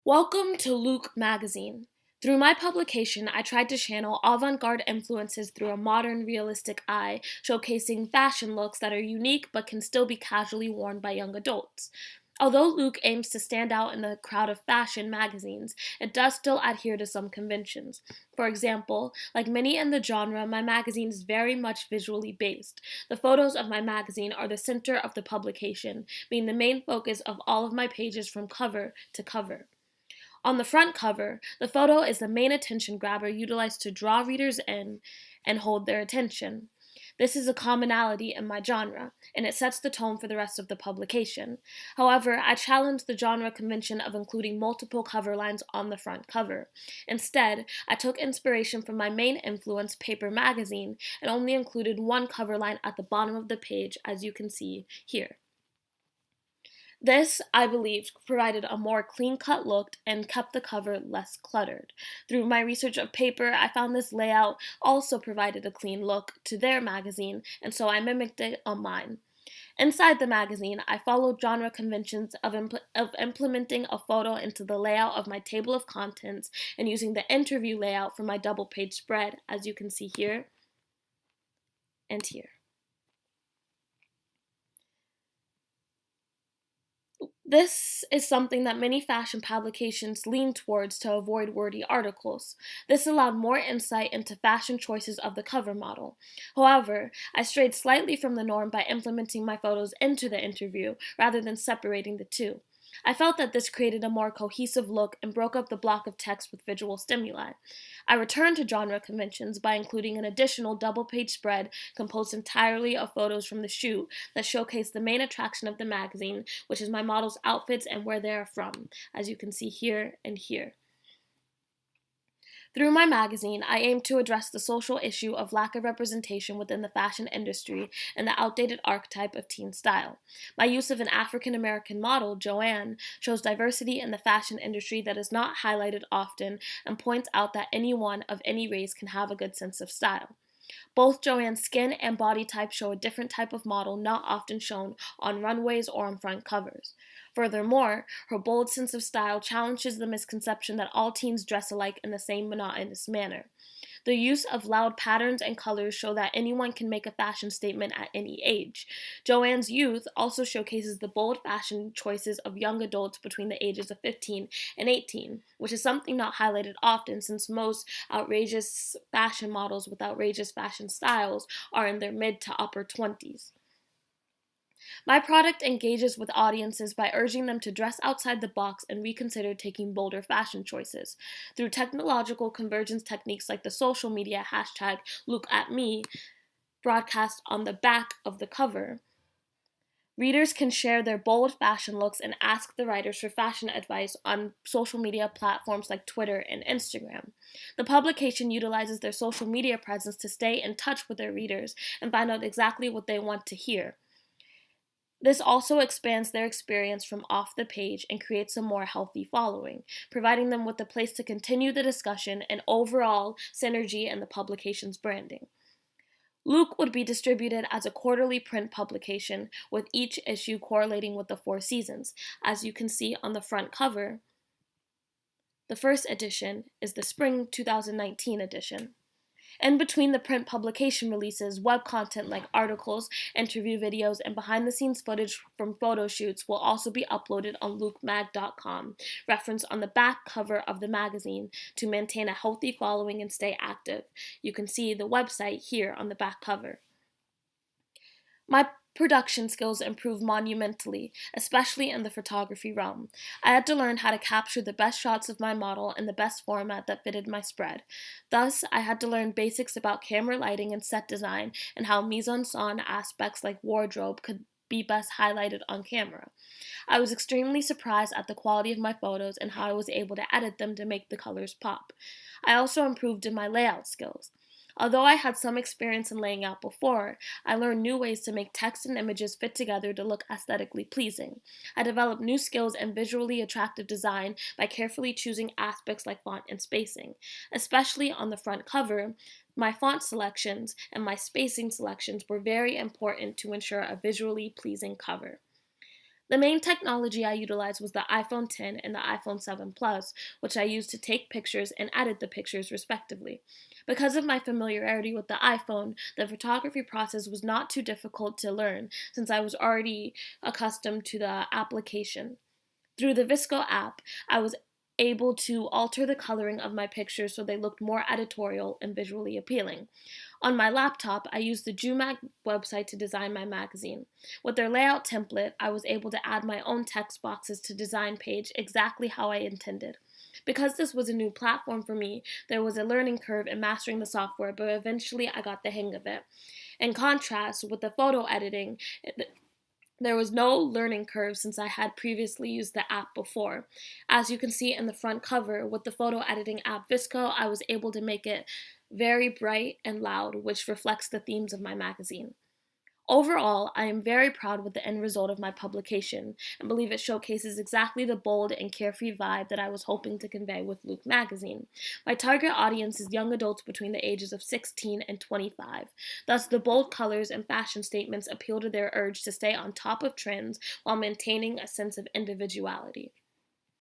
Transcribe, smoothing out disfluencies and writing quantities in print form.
Welcome to Luke Magazine. Through my publication, I tried to channel avant-garde influences through a modern, realistic eye, showcasing fashion looks that are unique but can still be casually worn by young adults. Although Luke aims to stand out in the crowd of fashion magazines, it does still adhere to some conventions. For example, like many in the genre, my magazine is very much visually based. The photos of my magazine are the center of the publication, being the main focus of all of my pages from cover to cover. On the front cover, the photo is the main attention grabber utilized to draw readers in and hold their attention. This is a commonality in my genre, and it sets the tone for the rest of the publication. However, I challenged the genre convention of including multiple cover lines on the front cover. Instead, I took inspiration from my main influence, Paper Magazine, and only included one cover line at the bottom of the page, as you can see here. This, I believed, provided a more clean-cut look and kept the cover less cluttered. Through my research of Paper, I found this layout also provided a clean look to their magazine, and so I mimicked it on mine. Inside the magazine, I followed genre conventions of implementing a photo into the layout of my table of contents and using the interview layout for my double-page spread, as you can see here and here. This is something that many fashion publications lean towards to avoid wordy articles. This allowed more insight into fashion choices of the cover model. However, I strayed slightly from the norm by implementing my photos into the interview rather than separating the two. I felt that this created a more cohesive look and broke up the block of text with visual stimuli. I returned to genre conventions by including an additional double-page spread composed entirely of photos from the shoot that showcase the main attraction of the magazine, which is my models' outfits and where they are from, as you can see here and here. Through my magazine, I aim to address the social issue of lack of representation within the fashion industry and the outdated archetype of teen style. My use of an African American model, Joanne, shows diversity in the fashion industry that is not highlighted often and points out that anyone of any race can have a good sense of style. Both Joanne's skin and body type show a different type of model not often shown on runways or on front covers. Furthermore, her bold sense of style challenges the misconception that all teens dress alike in the same monotonous manner. The use of loud patterns and colors show that anyone can make a fashion statement at any age. Joanne's youth also showcases the bold fashion choices of young adults between the ages of 15 and 18, which is something not highlighted often since most outrageous fashion models with outrageous fashion styles are in their mid to upper 20s. My product engages with audiences by urging them to dress outside the box and reconsider taking bolder fashion choices. Through technological convergence techniques like the social media hashtag #LookAtMe broadcast on the back of the cover, readers can share their bold fashion looks and ask the writers for fashion advice on social media platforms like Twitter and Instagram. The publication utilizes their social media presence to stay in touch with their readers and find out exactly what they want to hear. This also expands their experience from off the page and creates a more healthy following, providing them with a place to continue the discussion and overall synergy in the publication's branding. Luke would be distributed as a quarterly print publication, with each issue correlating with the 4 seasons. As you can see on the front cover, the first edition is the Spring 2019 edition. In between the print publication releases, web content like articles, interview videos, and behind-the-scenes footage from photo shoots will also be uploaded on lukemag.com, referenced on the back cover of the magazine to maintain a healthy following and stay active. You can see the website here on the back cover. My production skills improved monumentally, especially in the photography realm. I had to learn how to capture the best shots of my model in the best format that fitted my spread. Thus, I had to learn basics about camera lighting and set design and how mise-en-scène aspects like wardrobe could be best highlighted on camera. I was extremely surprised at the quality of my photos and how I was able to edit them to make the colors pop. I also improved in my layout skills. Although I had some experience in laying out before, I learned new ways to make text and images fit together to look aesthetically pleasing. I developed new skills in visually attractive design by carefully choosing aspects like font and spacing. Especially on the front cover, my font selections and my spacing selections were very important to ensure a visually pleasing cover. The main technology I utilized was the iPhone X and the iPhone 7 Plus, which I used to take pictures and edit the pictures respectively. Because of my familiarity with the iPhone, the photography process was not too difficult to learn since I was already accustomed to the application. Through the Visco app, I was able to alter the coloring of my pictures so they looked more editorial and visually appealing. On my laptop, I used the JUMag website to design my magazine. With their layout template, I was able to add my own text boxes to design page exactly how I intended. Because this was a new platform for me, there was a learning curve in mastering the software, but eventually I got the hang of it. In contrast, with the photo editing, there was no learning curve since I had previously used the app before. As you can see in the front cover, with the photo editing app Visco, I was able to make it very bright and loud, which reflects the themes of my magazine. Overall, I am very proud with the end result of my publication and believe it showcases exactly the bold and carefree vibe that I was hoping to convey with Luke magazine. My target audience is young adults between the ages of 16 and 25. Thus, the bold colors and fashion statements appeal to their urge to stay on top of trends while maintaining a sense of individuality.